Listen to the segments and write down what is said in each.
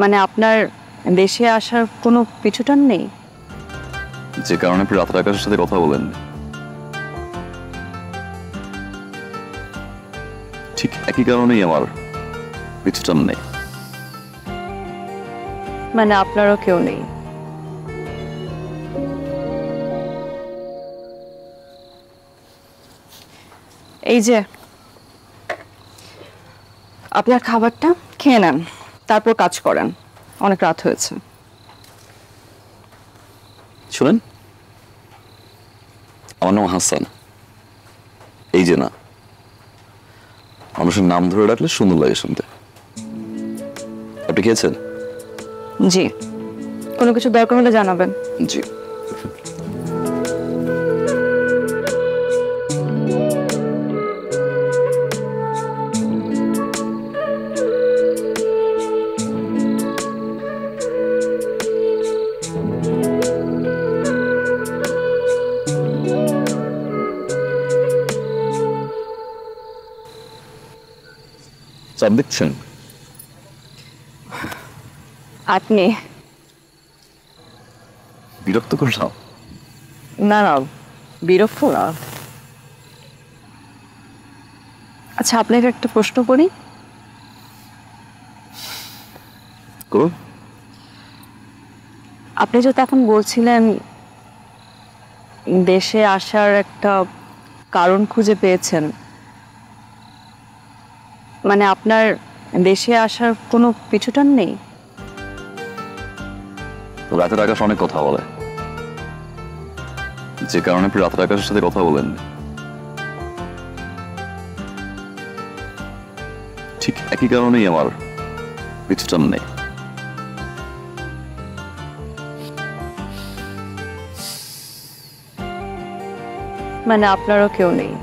মানে আপনার দেশে আসার কোনো পিছুটান নেই? যে কারণে আপনি রাতের আকাশের সাথে কথা বলেন, ঠিক একই কারণেই আমার পিছুটান নেই। মানে আপনারও কেউ নেই? এই যে আপনার খাবারটা খেয়ে নেন, তারপর কাজ করেন, অনেক রাত হয়েছে। শুনেন, আমার নাম হাসান। এই যে না, মানুষের নাম ধরে রাখলে সুন্দর লাগে শুনতে। আপনি খেয়েছেন? জি, কোনো কিছু দরকার হলে জানাবেন। জি। চাপ দেখছেন? আপনি? বিরক্ত করলাম? না না, বিরক্ত না। আচ্ছা, আপনাকে একটা প্রশ্ন করি। করুন। আপনি যেহেতু এখন বলছিলেন দেশে আসার একটা কারণ খুঁজে পেয়েছেন, মানে আপনার দেশে আসার কোনো পিছুটান নেই? রাতের আকাশ অনেক কথা বলে, যে কারণে আপনি রাতের আকাশের সাথে কথা বলেন, ঠিক একই কারণেই আমার পিছুটান নেই। মানে আপনারও কেউ নেই?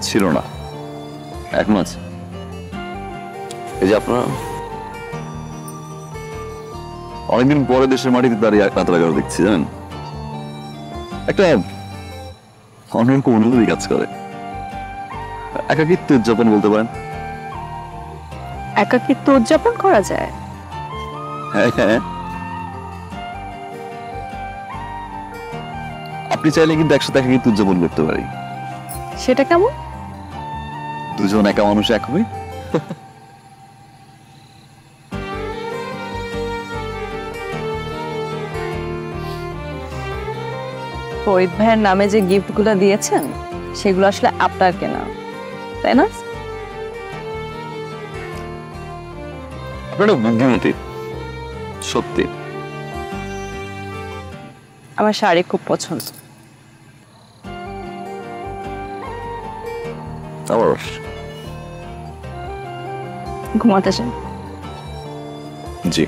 ছিল না, এখন আছে। এই যে আপনারা অনেকদিন পরে দেশের মাটিতে দাঁড়িয়ে রাতের আকাশ দেখছি, জানেন, একটা অন্যরকম অনুভূতি কাজ করে। একাকিত্ব উদযাপন বলতে পারেন। একাকিত্ব উদযাপন করা যায়? হ্যাঁ হ্যাঁ, আপনি চাইলে কিন্তু একসাথে একাকিত্ব উদযাপন করতে পারি। সেটা কেমন? দুজন একা মানুষ এক হয়ে। ফরিদ ভাইয়ের নামে যে গিফটগুলো দিয়েছেন সেগুলো আসলে আপনার কেনা, তাই না? আপনারা বুদ্ধিমতী, সত্যি। আমার শাড়ি খুব পছন্দ। আবার ঘুমাতে চাই। জি।